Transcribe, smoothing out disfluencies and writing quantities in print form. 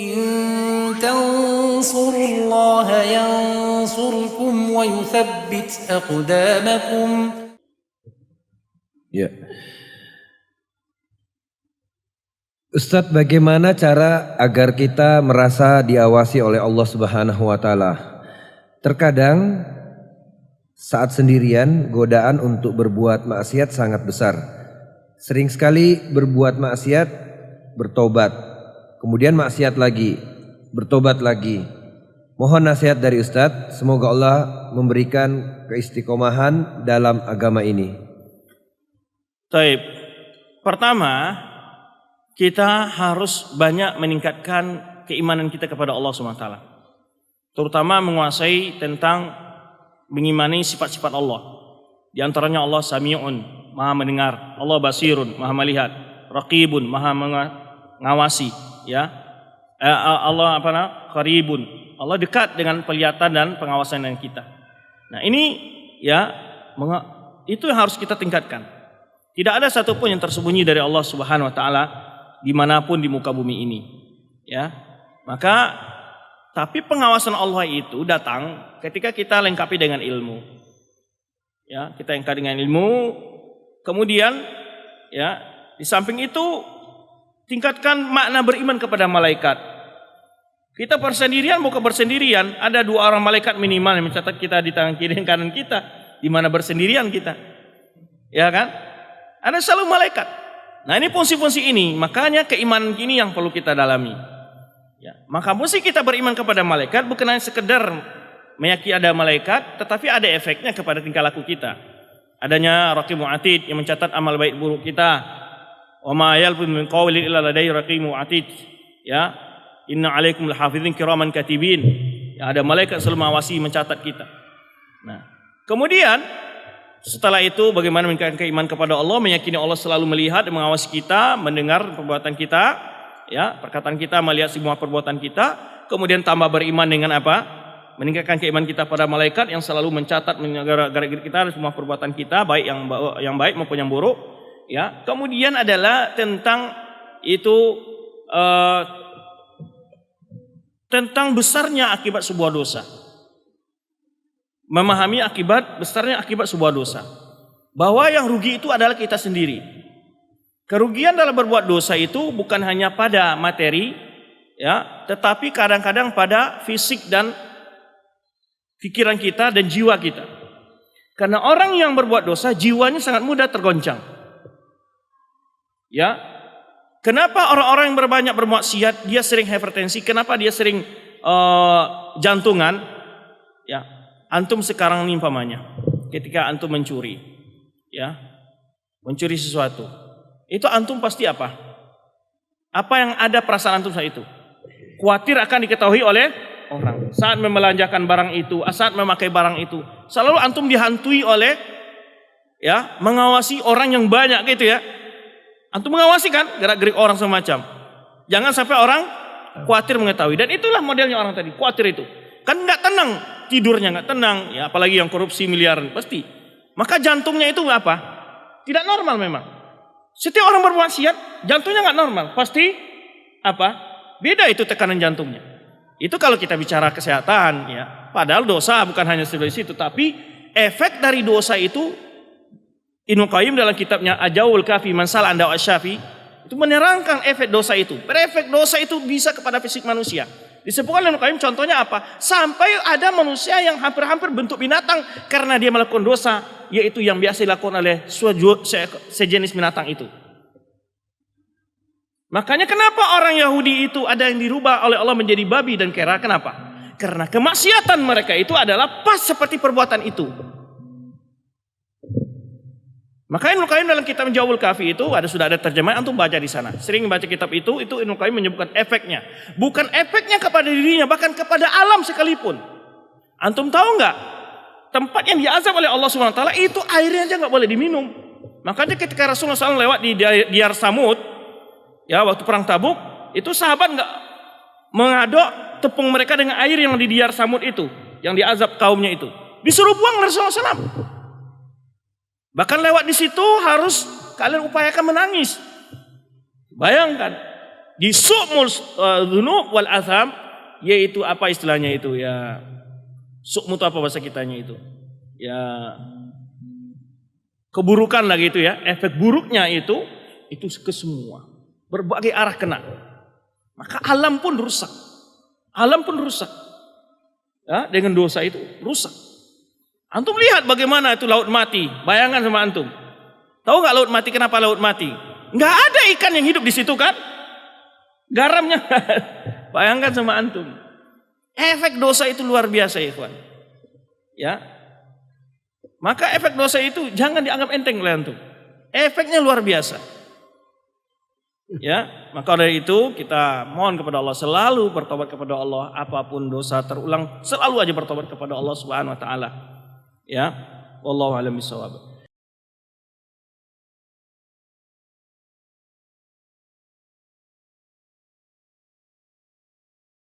إن تنصروا الله ينصركم ويثبت أقدامكم. Ya. Ustadz, bagaimana cara agar kita merasa diawasi oleh Allah Subhanahu wa taala? Terkadang saat sendirian godaan untuk berbuat maksiat sangat besar. Sering sekali berbuat maksiat, bertobat, kemudian maksiat lagi, bertobat lagi. Mohon nasihat dari Ustadz, semoga Allah memberikan keistiqomahan dalam agama ini. Taib. Pertama, kita harus banyak meningkatkan keimanan kita kepada Allah SWT. Terutama menguasai tentang mengimani sifat-sifat Allah. Di antaranya Allah Sami'un, Maha mendengar, Allah Basirun, Maha melihat, Raqibun, Maha mengawasi, ya. Allah Qaribun, Allah dekat dengan penglihatan dan pengawasan dengan kita. Nah, ini ya itu yang harus kita tingkatkan. Tidak ada satupun yang tersembunyi dari Allah Subhanahu wa taala dimanapun di muka bumi ini. Ya. Maka tapi pengawasan Allah itu datang ketika kita lengkapi dengan ilmu. Ya, kita lengkapi dengan ilmu. Kemudian ya, di samping itu tingkatkan makna beriman kepada malaikat. Kita bersendirian bukan bersendirian, ada 2 orang malaikat minimal yang mencatat kita di tangan kiri dan kanan kita, di mana bersendirian kita. Ya kan? Ada selalu malaikat. Nah, ini fungsi-fungsi ini, makanya keimanan ini yang perlu kita dalami. Ya, maka mesti kita beriman kepada malaikat bukan hanya sekedar meyakini ada malaikat, tetapi ada efeknya kepada tingkah laku kita. Adanya raqibun atid yang mencatat amal baik buruk kita. Wa ma yalfizu min qawlin illa ladayhi raqibun atid. Ya, inna 'alaikum lahafizin kiraman katibin. Ya, ada malaikat selalu mengawasi, mencatat kita. Nah, kemudian setelah itu bagaimana meningkatkan keimanan kepada Allah, meyakini Allah selalu melihat dan mengawasi kita, mendengar perbuatan kita, ya, perkataan kita, melihat semua perbuatan kita. Kemudian tambah beriman dengan apa? Meningkatkan keimanan kita pada malaikat yang selalu mencatat gerak-gerik kita dan semua perbuatan kita, baik yang baik maupun yang buruk. Ya, kemudian adalah tentang itu tentang besarnya akibat sebuah dosa. Memahami besarnya akibat sebuah dosa. Bahwa yang rugi itu adalah kita sendiri. Kerugian dalam berbuat dosa itu bukan hanya pada materi, ya, tetapi kadang-kadang pada fisik dan pikiran kita dan jiwa kita. Karena orang yang berbuat dosa jiwanya sangat mudah tergoncang. Ya. Kenapa orang-orang yang berbanyak bermaksiat dia sering hipertensi? Kenapa dia sering jantungan? Ya. Antum sekarang ini umpamanya, ketika antum mencuri, ya, mencuri sesuatu, itu antum pasti apa? Apa yang ada perasaan antum saat itu? Khawatir akan diketahui oleh orang. Saat membelanjakan barang itu, saat memakai barang itu, selalu antum dihantui oleh, ya, mengawasi orang yang banyak gitu ya. Antum mengawasi kan gerak-gerik orang semacam. Jangan sampai orang khawatir mengetahui. Dan itulah modelnya orang tadi, khawatir itu. Kan nggak tenang, tidurnya nggak tenang, ya, apalagi yang korupsi miliaran pasti. Maka jantungnya itu apa? Tidak normal memang. Setiap orang bermaksiat, jantungnya nggak normal, pasti apa? Beda itu tekanan jantungnya. Itu kalau kita bicara kesehatan, ya. Padahal dosa bukan hanya seperti itu, tapi efek dari dosa itu, Ibnu Qayyim dalam kitabnya Ajaul Kafi Mansal Anda Asyafi itu menerangkan efek dosa itu. Efek dosa itu bisa kepada fisik manusia. Disebutkan oleh Ibnu Qayyim contohnya apa? Sampai ada manusia yang hampir-hampir bentuk binatang karena dia melakukan dosa, yaitu yang biasa dilakukan oleh sejenis binatang itu. Makanya kenapa orang Yahudi itu ada yang dirubah oleh Allah menjadi babi dan kera? Kenapa? Karena kemaksiatan mereka itu adalah pas seperti perbuatan itu. Maka Ibnu Qayyim dalam kitab Jawabul Kafi itu sudah ada terjemahan, antum baca di sana. Sering baca kitab itu Ibnu Qayyim menyebutkan efeknya. Bukan efeknya kepada dirinya, bahkan kepada alam sekalipun. Antum tahu nggak? Tempat yang diazab oleh Allah Subhanahu wa taala itu airnya aja nggak boleh diminum. Makanya ketika Rasulullah SAW lewat di Diyar Samud, ya, waktu perang Tabuk, itu sahabat nggak mengaduk tepung mereka dengan air yang di Diyar Samud itu, yang diazab kaumnya itu. Disuruh buang Rasulullah SAW. Bahkan lewat di situ harus kalian upayakan menangis. Bayangkan, di su'mul dzunub wal atham, yaitu apa istilahnya itu ya? Su'mu itu apa bahasa kitanya itu? Ya keburukan lagi itu ya. Efek buruknya itu ke semua. Berbagai arah kena. Maka alam pun rusak. Alam pun rusak. Ya, dengan dosa itu rusak. Antum lihat bagaimana itu laut mati. Bayangkan sama antum. Tahu nggak laut mati? Kenapa laut mati? Nggak ada ikan yang hidup di situ kan? Garamnya. Bayangkan sama antum. Efek dosa itu luar biasa ya ikhwan. Ya. Maka efek dosa itu jangan dianggap enteng oleh antum. Efeknya luar biasa. Ya, maka dari itu kita mohon kepada Allah, selalu bertobat kepada Allah, apapun dosa terulang selalu aja bertobat kepada Allah Subhanahu wa taala. Ya. Wallahu a'lam bishawab.